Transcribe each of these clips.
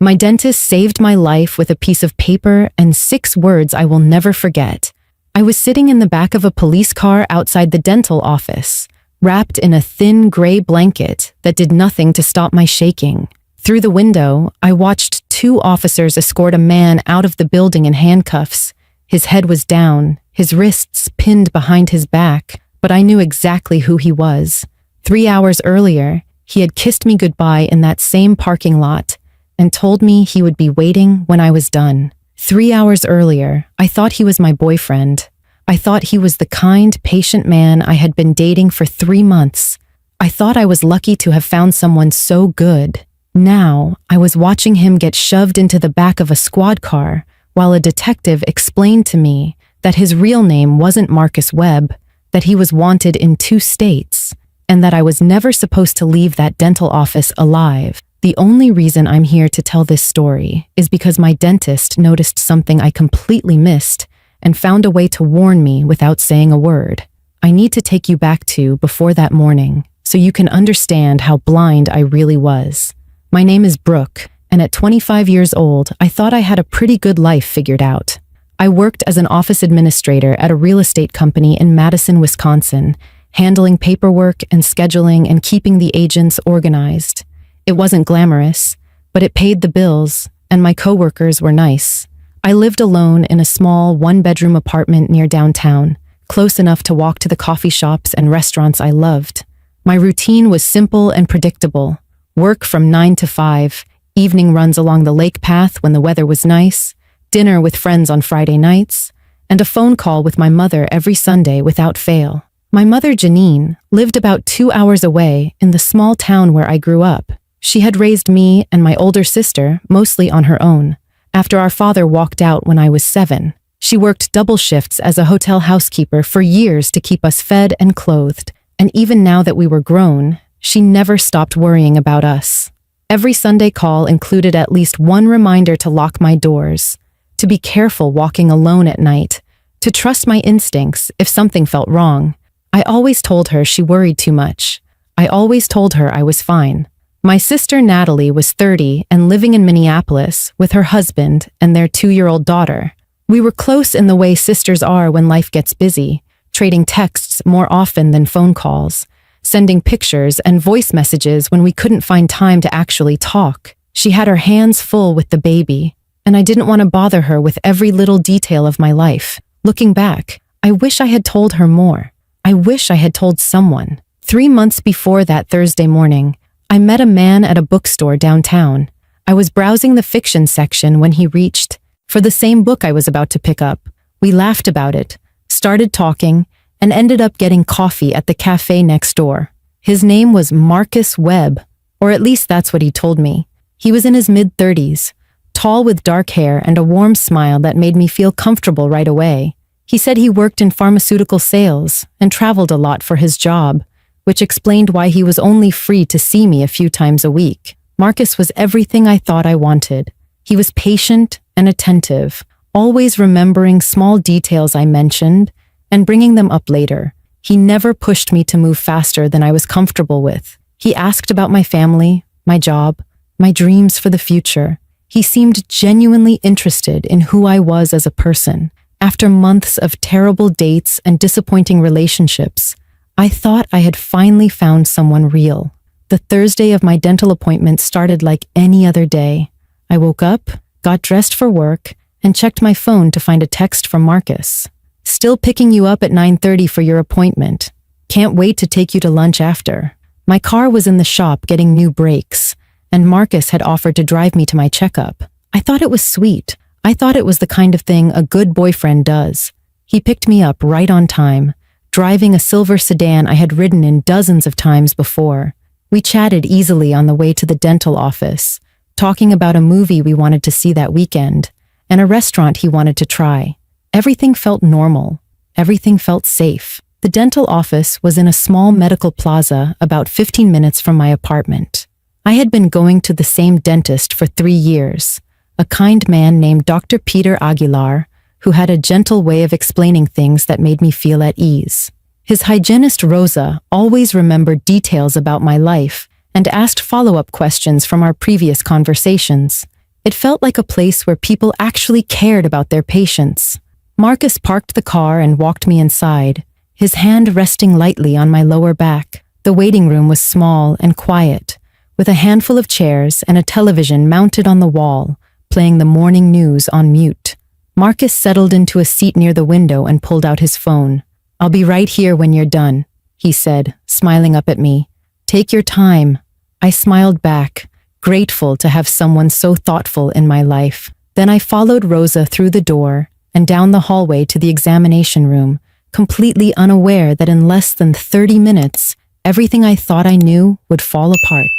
My dentist saved my life with a piece of paper and 6 words I will never forget. I was sitting in the back of a police car outside the dental office, wrapped in a thin gray blanket that did nothing to stop my shaking. Through the window, I watched 2 officers escort a man out of the building in handcuffs. His head was down, his wrists pinned behind his back, but I knew exactly who he was. 3 hours earlier, he had kissed me goodbye in that same parking lot and told me he would be waiting when I was done. 3 hours earlier, I thought he was my boyfriend. I thought he was the kind, patient man I had been dating for 3 months. I thought I was lucky to have found someone so good. Now, I was watching him get shoved into the back of a squad car while a detective explained to me that his real name wasn't Marcus Webb, that he was wanted in 2 states, and that I was never supposed to leave that dental office alive. The only reason I'm here to tell this story is because my dentist noticed something I completely missed and found a way to warn me without saying a word. I need to take you back to before that morning so you can understand how blind I really was. My name is Brooke, and at 25 years old, I thought I had a pretty good life figured out. I worked as an office administrator at a real estate company in Madison, Wisconsin, handling paperwork and scheduling and keeping the agents organized. It wasn't glamorous, but it paid the bills, and my coworkers were nice. I lived alone in a small 1-bedroom apartment near downtown, close enough to walk to the coffee shops and restaurants I loved. My routine was simple and predictable. Work from 9 to 5, evening runs along the lake path when the weather was nice, dinner with friends on Friday nights, and a phone call with my mother every Sunday without fail. My mother, Janine, lived about 2 hours away in the small town where I grew up. She had raised me and my older sister mostly on her own. After our father walked out when I was 7, she worked double shifts as a hotel housekeeper for years to keep us fed and clothed, and even now that we were grown, she never stopped worrying about us. Every Sunday call included at least one reminder to lock my doors, to be careful walking alone at night, to trust my instincts if something felt wrong. I always told her she worried too much. I always told her I was fine. My sister Natalie was 30 and living in Minneapolis with her husband and their 2-year-old daughter. We were close in the way sisters are when life gets busy, trading texts more often than phone calls, sending pictures and voice messages when we couldn't find time to actually talk. She had her hands full with the baby, and I didn't want to bother her with every little detail of my life. Looking back, I wish I had told her more. I wish I had told someone. 3 months before that Thursday morning, I met a man at a bookstore downtown. I was browsing the fiction section when he reached for the same book I was about to pick up. We laughed about it, started talking, and ended up getting coffee at the cafe next door. His name was Marcus Webb, or at least that's what he told me. He was in his mid-30s, tall with dark hair and a warm smile that made me feel comfortable right away. He said he worked in pharmaceutical sales and traveled a lot for his job, which explained why he was only free to see me a few times a week. Marcus was everything I thought I wanted. He was patient and attentive, always remembering small details I mentioned and bringing them up later. He never pushed me to move faster than I was comfortable with. He asked about my family, my job, my dreams for the future. He seemed genuinely interested in who I was as a person. After months of terrible dates and disappointing relationships, I thought I had finally found someone real. The Thursday of my dental appointment started like any other day. I woke up, got dressed for work, and checked my phone to find a text from Marcus. "Still picking you up at 9:30 for your appointment. Can't wait to take you to lunch after." My car was in the shop getting new brakes, and Marcus had offered to drive me to my checkup. I thought it was sweet. I thought it was the kind of thing a good boyfriend does. He picked me up right on time, driving a silver sedan I had ridden in dozens of times before. We chatted easily on the way to the dental office, talking about a movie we wanted to see that weekend, and a restaurant he wanted to try. Everything felt normal. Everything felt safe. The dental office was in a small medical plaza about 15 minutes from my apartment. I had been going to the same dentist for 3 years, a kind man named Dr. Peter Aguilar, who had a gentle way of explaining things that made me feel at ease. His hygienist Rosa always remembered details about my life and asked follow-up questions from our previous conversations. It felt like a place where people actually cared about their patients. Marcus parked the car and walked me inside, his hand resting lightly on my lower back. The waiting room was small and quiet, with a handful of chairs and a television mounted on the wall, playing the morning news on mute. Marcus settled into a seat near the window and pulled out his phone. "I'll be right here when you're done," he said, smiling up at me. "Take your time." I smiled back, grateful to have someone so thoughtful in my life. Then I followed Rosa through the door and down the hallway to the examination room, completely unaware that in less than 30 minutes, everything I thought I knew would fall apart.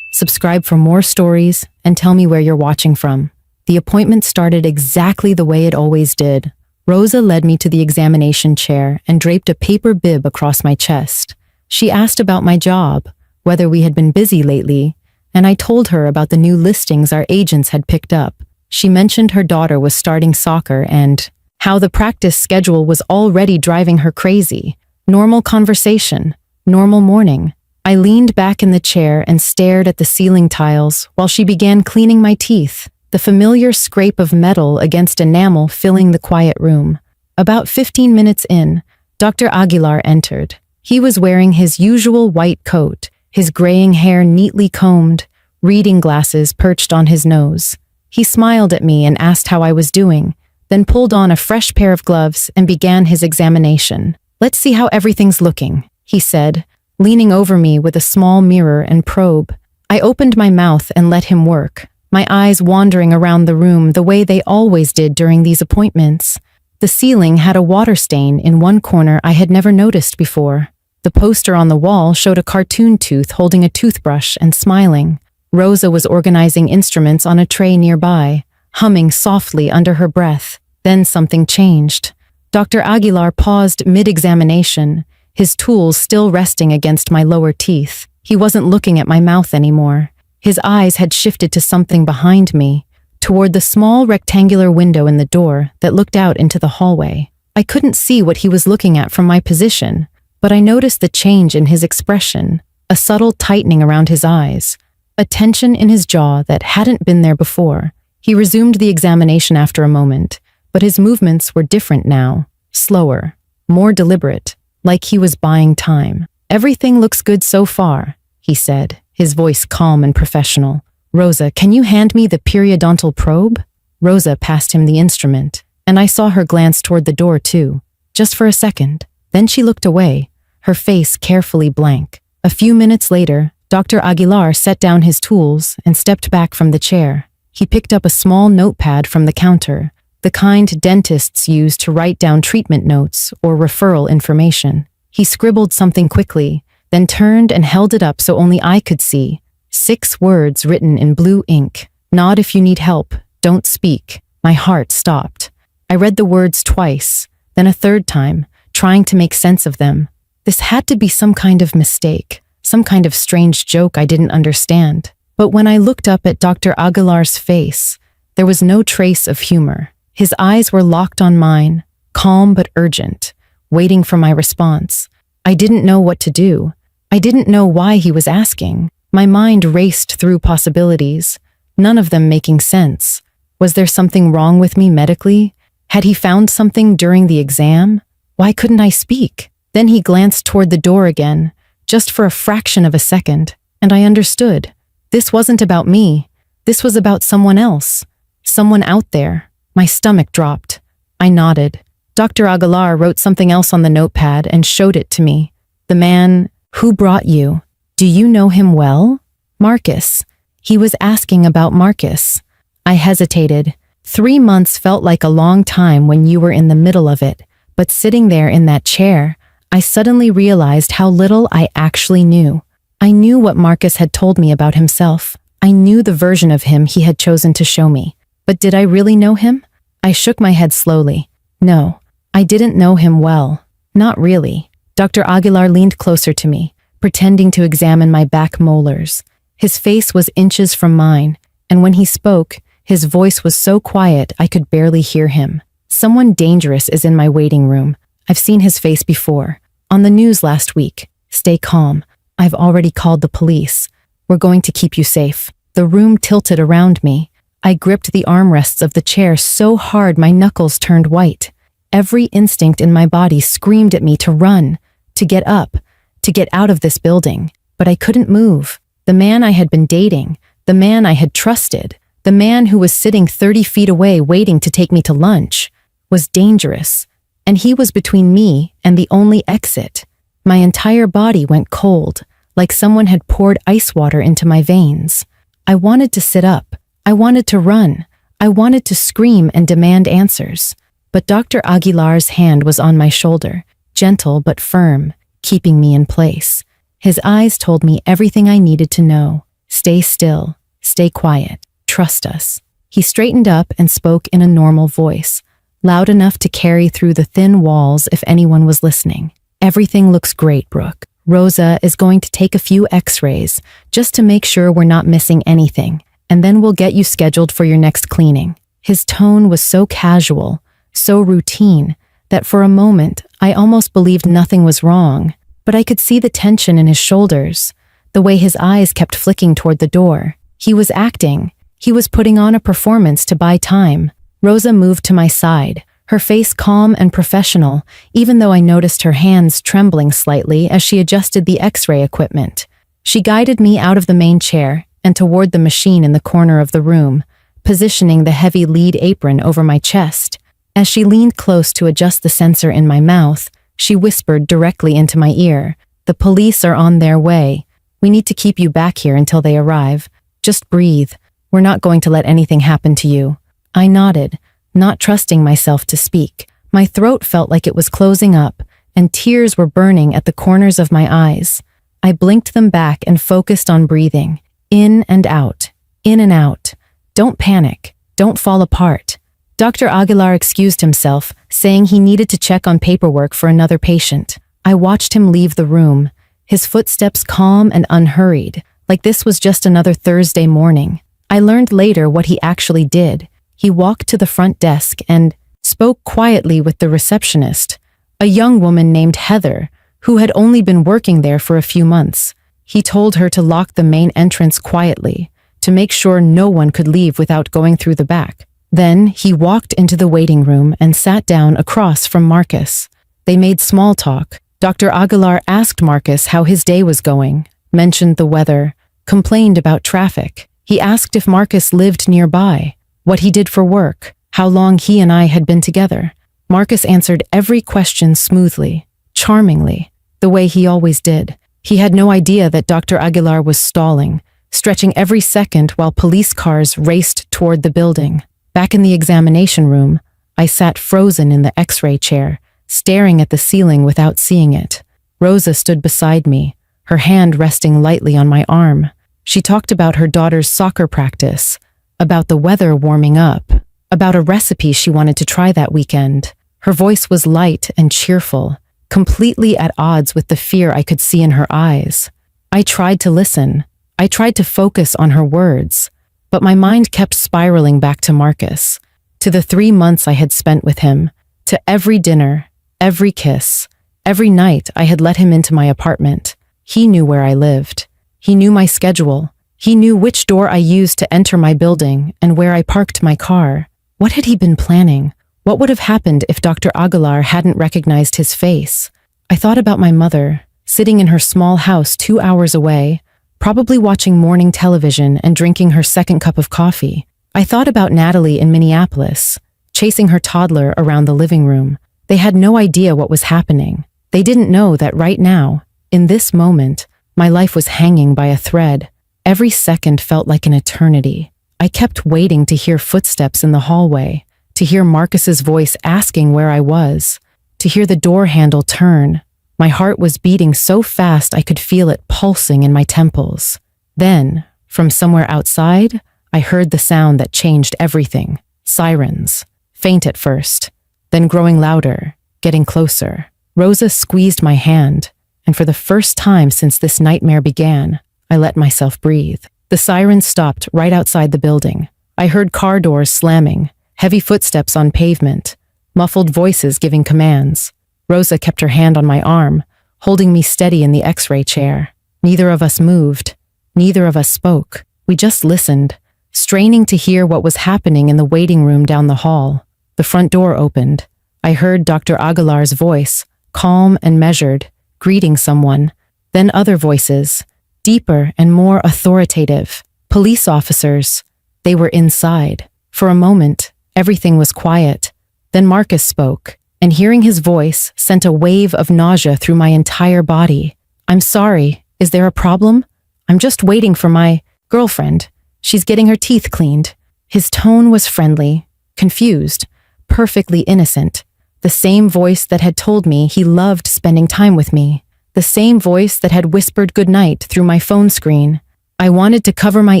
Subscribe for more stories and tell me where you're watching from. The appointment started exactly the way it always did. Rosa led me to the examination chair and draped a paper bib across my chest. She asked about my job, whether we had been busy lately, and I told her about the new listings our agents had picked up. She mentioned her daughter was starting soccer and how the practice schedule was already driving her crazy. Normal conversation, normal morning. I leaned back in the chair and stared at the ceiling tiles while she began cleaning my teeth, the familiar scrape of metal against enamel filling the quiet room. About 15 minutes in, Dr. Aguilar entered. He was wearing his usual white coat, his graying hair neatly combed, reading glasses perched on his nose. He smiled at me and asked how I was doing, then pulled on a fresh pair of gloves and began his examination. "Let's see how everything's looking," he said, leaning over me with a small mirror and probe. I opened my mouth and let him work, my eyes wandering around the room the way they always did during these appointments. The ceiling had a water stain in one corner I had never noticed before. The poster on the wall showed a cartoon tooth holding a toothbrush and smiling. Rosa was organizing instruments on a tray nearby, humming softly under her breath. Then something changed. Dr. Aguilar paused mid-examination, his tools still resting against my lower teeth. He wasn't looking at my mouth anymore. His eyes had shifted to something behind me, toward the small rectangular window in the door that looked out into the hallway. I couldn't see what he was looking at from my position, but I noticed the change in his expression, a subtle tightening around his eyes, a tension in his jaw that hadn't been there before. He resumed the examination after a moment, but his movements were different now, slower, more deliberate, like he was buying time. "Everything looks good so far," he said, his voice calm and professional. "Rosa, can you hand me the periodontal probe?" Rosa passed him the instrument, and I saw her glance toward the door too, just for a second. Then she looked away, her face carefully blank. A few minutes later, Dr. Aguilar set down his tools and stepped back from the chair. He picked up a small notepad from the counter, the kind dentists use to write down treatment notes or referral information. He scribbled something quickly, then turned and held it up so only I could see. 6 words written in blue ink. "Nod if you need help. Don't speak." My heart stopped. I read the words twice, then a third time, trying to make sense of them. This had to be some kind of mistake, some kind of strange joke I didn't understand. But when I looked up at Dr. Aguilar's face, there was no trace of humor. His eyes were locked on mine, calm but urgent, waiting for my response. I didn't know what to do. I didn't know why he was asking. My mind raced through possibilities, none of them making sense. Was there something wrong with me medically? Had he found something during the exam? Why couldn't I speak? Then he glanced toward the door again, just for a fraction of a second, and I understood. This wasn't about me. This was about someone else. Someone out there. My stomach dropped. I nodded. Dr. Aguilar wrote something else on the notepad and showed it to me. "The man who brought you. Do you know him well?" "Marcus." He was asking about Marcus. I hesitated. 3 months felt like a long time when you were in the middle of it, but sitting there in that chair, I suddenly realized how little I actually knew. I knew what Marcus had told me about himself. I knew the version of him he had chosen to show me. But did I really know him? I shook my head slowly. No, I didn't know him well. Not really. Dr. Aguilar leaned closer to me, pretending to examine my back molars. His face was inches from mine, and when he spoke, his voice was so quiet I could barely hear him. "Someone dangerous is in my waiting room. I've seen his face before. On the news last week. Stay calm. I've already called the police. We're going to keep you safe." The room tilted around me. I gripped the armrests of the chair so hard my knuckles turned white. Every instinct in my body screamed at me to run, to get up, to get out of this building. But I couldn't move. The man I had been dating, the man I had trusted, the man who was sitting 30 feet away waiting to take me to lunch, was dangerous, and he was between me and the only exit. My entire body went cold, like someone had poured ice water into my veins. I wanted to sit up. I wanted to run. I wanted to scream and demand answers. But Dr. Aguilar's hand was on my shoulder, gentle but firm, keeping me in place. His eyes told me everything I needed to know. Stay still. Stay quiet. Trust us. He straightened up and spoke in a normal voice, loud enough to carry through the thin walls if anyone was listening. Everything looks great, Brooke. Rosa is going to take a few x-rays just to make sure we're not missing anything, and then we'll get you scheduled for your next cleaning. His tone was so casual, so routine, that for a moment I almost believed nothing was wrong, but I could see the tension in his shoulders, the way his eyes kept flicking toward the door. He was acting. He was putting on a performance to buy time. Rosa moved to my side, her face calm and professional, even though I noticed her hands trembling slightly as she adjusted the x-ray equipment. She guided me out of the main chair and toward the machine in the corner of the room, positioning the heavy lead apron over my chest. As she leaned close to adjust the sensor in my mouth, she whispered directly into my ear, "The police are on their way. We need to keep you back here until they arrive. Just breathe. We're not going to let anything happen to you." I nodded, not trusting myself to speak. My throat felt like it was closing up, and tears were burning at the corners of my eyes. I blinked them back and focused on breathing. In and out. In and out. Don't panic. Don't fall apart. Dr. Aguilar excused himself, saying he needed to check on paperwork for another patient. I watched him leave the room, his footsteps calm and unhurried, like this was just another Thursday morning. I learned later what he actually did. He walked to the front desk and spoke quietly with the receptionist, a young woman named Heather, who had only been working there for a few months. He told her to lock the main entrance quietly, to make sure no one could leave without going through the back. Then he walked into the waiting room and sat down across from Marcus. They made small talk. Dr. Aguilar asked Marcus how his day was going, mentioned the weather, complained about traffic. He asked if Marcus lived nearby, what he did for work, how long he and I had been together. Marcus answered every question smoothly, charmingly, the way he always did. He had no idea that Dr. Aguilar was stalling, stretching every second while police cars raced toward the building. Back in the examination room, I sat frozen in the x-ray chair, staring at the ceiling without seeing it. Rosa stood beside me, her hand resting lightly on my arm. She talked about her daughter's soccer practice, about the weather warming up, about a recipe she wanted to try that weekend. Her voice was light and cheerful, completely at odds with the fear I could see in her eyes. I tried to listen. I tried to focus on her words, but my mind kept spiraling back to Marcus, to the 3 months I had spent with him, to every dinner, every kiss, every night I had let him into my apartment. He knew where I lived. He knew my schedule. He knew which door I used to enter my building and where I parked my car. What had he been planning? What would have happened if Dr. Aguilar hadn't recognized his face? I thought about my mother, sitting in her small house 2 hours away, probably watching morning television and drinking her second cup of coffee. I thought about Natalie in Minneapolis, chasing her toddler around the living room. They had no idea what was happening. They didn't know that right now, in this moment, my life was hanging by a thread. Every second felt like an eternity. I kept waiting to hear footsteps in the hallway, to hear Marcus's voice asking where I was, to hear the door handle turn. My heart was beating so fast I could feel it pulsing in my temples. Then, from somewhere outside, I heard the sound that changed everything. Sirens. Faint at first, then growing louder, getting closer. Rosa squeezed my hand, and for the first time since this nightmare began, I let myself breathe. The sirens stopped right outside the building. I heard car doors slamming, heavy footsteps on pavement, muffled voices giving commands. Rosa kept her hand on my arm, holding me steady in the x-ray chair. Neither of us moved. Neither of us spoke. We just listened, straining to hear what was happening in the waiting room down the hall. The front door opened. I heard Dr. Aguilar's voice, calm and measured, greeting someone. Then other voices, deeper and more authoritative. Police officers. They were inside. For a moment, everything was quiet. Then Marcus spoke, and hearing his voice sent a wave of nausea through my entire body. "I'm sorry. Is there a problem? I'm just waiting for my girlfriend. She's getting her teeth cleaned." His tone was friendly, confused, perfectly innocent. The same voice that had told me he loved spending time with me. The same voice that had whispered goodnight through my phone screen. I wanted to cover my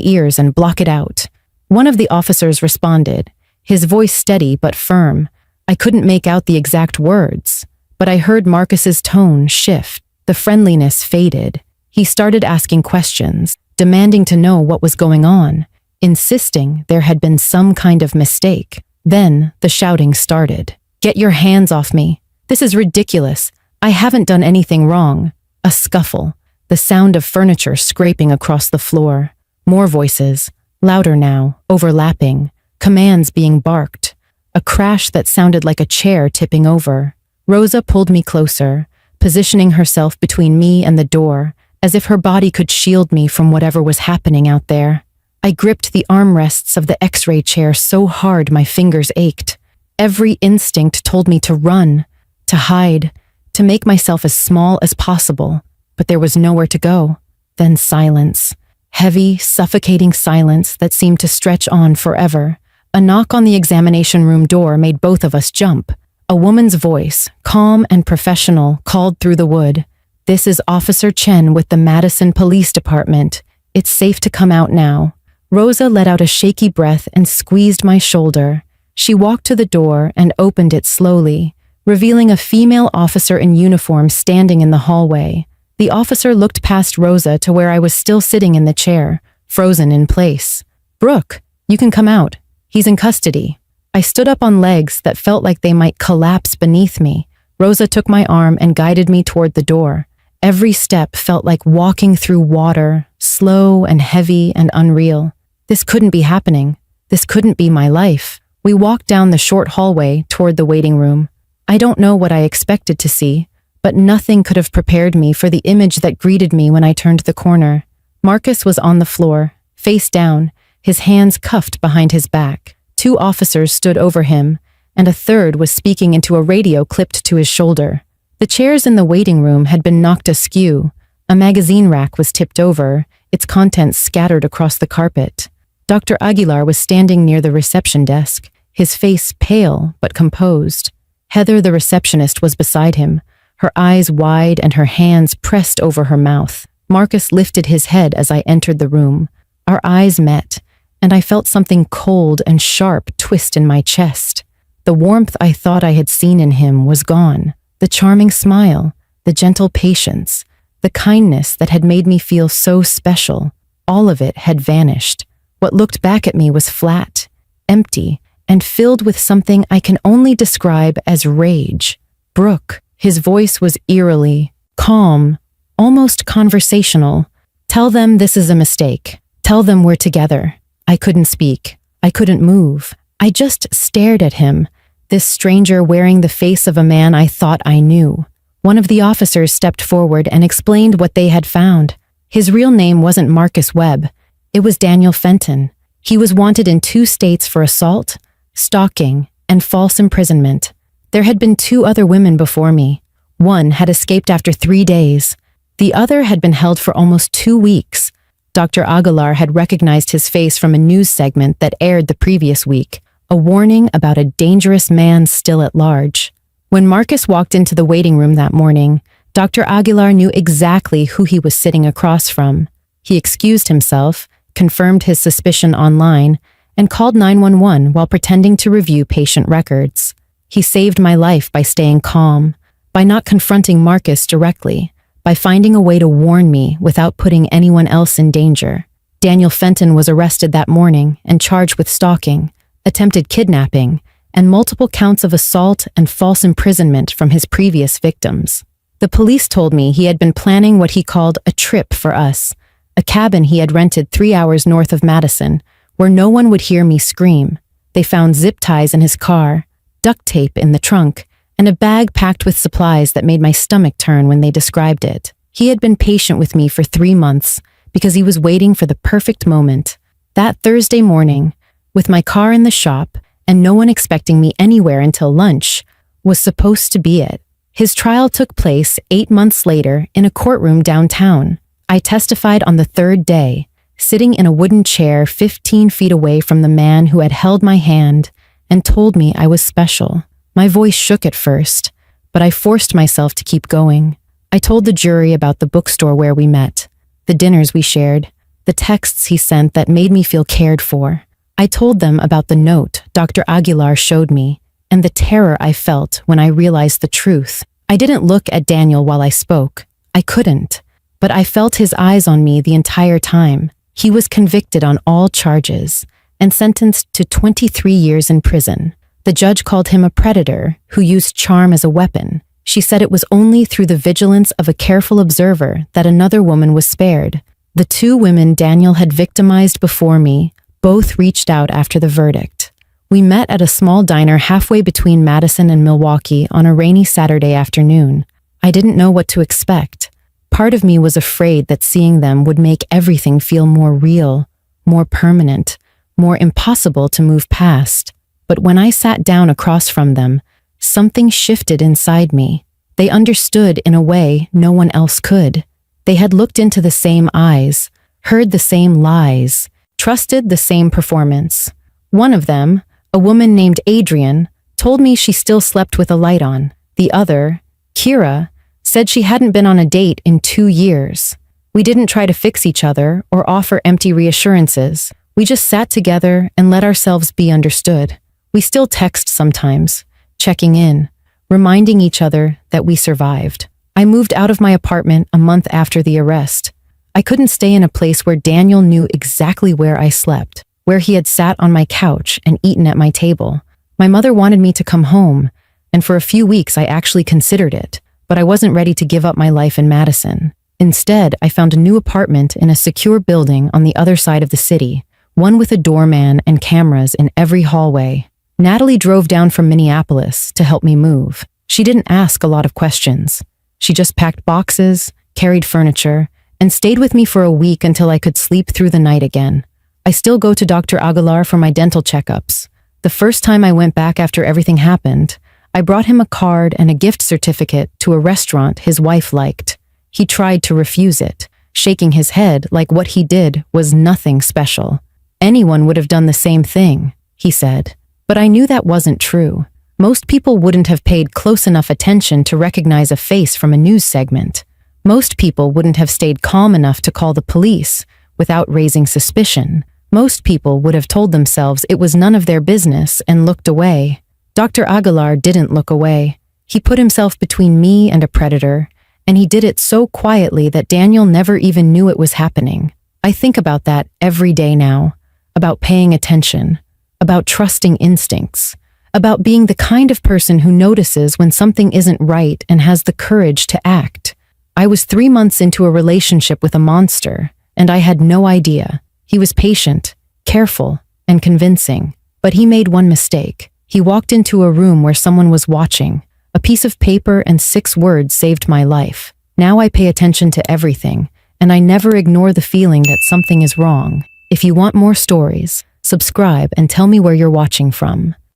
ears and block it out. One of the officers responded, his voice steady but firm. I couldn't make out the exact words, but I heard Marcus's tone shift. The friendliness faded. He started asking questions, demanding to know what was going on, insisting there had been some kind of mistake. Then the shouting started. "Get your hands off me. This is ridiculous. I haven't done anything wrong." A scuffle, the sound of furniture scraping across the floor. More voices, louder now, overlapping, commands being barked. A crash that sounded like a chair tipping over. Rosa pulled me closer, positioning herself between me and the door, as if her body could shield me from whatever was happening out there. I gripped the armrests of the X-ray chair so hard my fingers ached. Every instinct told me to run, to hide, to make myself as small as possible, but there was nowhere to go. Then silence. Heavy, suffocating silence that seemed to stretch on forever. A knock on the examination room door made both of us jump. A woman's voice, calm and professional, called through the wood. "This is Officer Chen with the Madison Police Department. It's safe to come out now." Rosa let out a shaky breath and squeezed my shoulder. She walked to the door and opened it slowly, revealing a female officer in uniform standing in the hallway. The officer looked past Rosa to where I was still sitting in the chair, frozen in place. "Brooke, you can come out. He's in custody." I stood up on legs that felt like they might collapse beneath me. Rosa took my arm and guided me toward the door. Every step felt like walking through water, slow and heavy and unreal. This couldn't be happening. This couldn't be my life. We walked down the short hallway toward the waiting room. I don't know what I expected to see, but nothing could have prepared me for the image that greeted me when I turned the corner. Marcus was on the floor, face down, his hands cuffed behind his back. 2 officers stood over him, and a third was speaking into a radio clipped to his shoulder. The chairs in the waiting room had been knocked askew. A magazine rack was tipped over, its contents scattered across the carpet. Dr. Aguilar was standing near the reception desk, his face pale but composed. Heather, the receptionist, was beside him, her eyes wide and her hands pressed over her mouth. Marcus lifted his head as I entered the room. Our eyes met, and I felt something cold and sharp twist in my chest. The warmth I thought I had seen in him was gone. The charming smile, the gentle patience, the kindness that had made me feel so special, all of it had vanished. What looked back at me was flat, empty, and filled with something I can only describe as rage. "Brooke," his voice was eerily calm, almost conversational. "Tell them this is a mistake. Tell them we're together." I couldn't speak. I couldn't move. I just stared at him, this stranger wearing the face of a man I thought I knew. One of the officers stepped forward and explained what they had found. His real name wasn't Marcus Webb. It was Daniel Fenton. He was wanted in 2 states for assault, stalking, and false imprisonment. There had been 2 other women before me. One had escaped after 3 days. The other had been held for almost 2 weeks. Dr. Aguilar had recognized his face from a news segment that aired the previous week, a warning about a dangerous man still at large. When Marcus walked into the waiting room that morning, Dr. Aguilar knew exactly who he was sitting across from. He excused himself, confirmed his suspicion online, and called 911 while pretending to review patient records. He saved my life by staying calm, by not confronting Marcus directly, by finding a way to warn me without putting anyone else in danger. Daniel Fenton was arrested that morning and charged with stalking, attempted kidnapping, and multiple counts of assault and false imprisonment from his previous victims. The police told me he had been planning what he called a trip for us, a cabin he had rented 3 hours north of Madison, where no one would hear me scream. They found zip ties in his car, duct tape in the trunk, and a bag packed with supplies that made my stomach turn when they described it. He had been patient with me for 3 months because he was waiting for the perfect moment. That Thursday morning, with my car in the shop and no one expecting me anywhere until lunch, was supposed to be it. His trial took place 8 months later in a courtroom downtown. I testified on the 3rd day, sitting in a wooden chair 15 feet away from the man who had held my hand and told me I was special. My voice shook at first, but I forced myself to keep going. I told the jury about the bookstore where we met, the dinners we shared, the texts he sent that made me feel cared for. I told them about the note Dr. Aguilar showed me and the terror I felt when I realized the truth. I didn't look at Daniel while I spoke. I couldn't, but I felt his eyes on me the entire time. He was convicted on all charges and sentenced to 23 years in prison. The judge called him a predator who used charm as a weapon. She said it was only through the vigilance of a careful observer that another woman was spared. The 2 women Daniel had victimized before me both reached out after the verdict. We met at a small diner halfway between Madison and Milwaukee on a rainy Saturday afternoon. I didn't know what to expect. Part of me was afraid that seeing them would make everything feel more real, more permanent, more impossible to move past. But when I sat down across from them, something shifted inside me. They understood in a way no one else could. They had looked into the same eyes, heard the same lies, trusted the same performance. One of them, a woman named Adrian, told me she still slept with a light on. The other, Kira, said she hadn't been on a date in 2 years. We didn't try to fix each other or offer empty reassurances. We just sat together and let ourselves be understood. We still text sometimes, checking in, reminding each other that we survived. I moved out of my apartment a month after the arrest. I couldn't stay in a place where Daniel knew exactly where I slept, where he had sat on my couch and eaten at my table. My mother wanted me to come home, and for a few weeks I actually considered it, but I wasn't ready to give up my life in Madison. Instead, I found a new apartment in a secure building on the other side of the city, one with a doorman and cameras in every hallway. Natalie drove down from Minneapolis to help me move. She didn't ask a lot of questions. She just packed boxes, carried furniture, and stayed with me for a week until I could sleep through the night again. I still go to Dr. Aguilar for my dental checkups. The first time I went back after everything happened, I brought him a card and a gift certificate to a restaurant his wife liked. He tried to refuse it, shaking his head like what he did was nothing special. Anyone would have done the same thing, he said. But I knew that wasn't true. Most people wouldn't have paid close enough attention to recognize a face from a news segment. Most people wouldn't have stayed calm enough to call the police without raising suspicion. Most people would have told themselves it was none of their business and looked away. Dr. Aguilar didn't look away. He put himself between me and a predator, and he did it so quietly that Daniel never even knew it was happening. I think about that every day now, about paying attention, about trusting instincts, about being the kind of person who notices when something isn't right and has the courage to act. I was 3 months into a relationship with a monster, and I had no idea. He was patient, careful, and convincing, but he made one mistake. He walked into a room where someone was watching. A piece of paper and 6 words saved my life. Now I pay attention to everything, and I never ignore the feeling that something is wrong. If you want more stories, subscribe and tell me where you're watching from.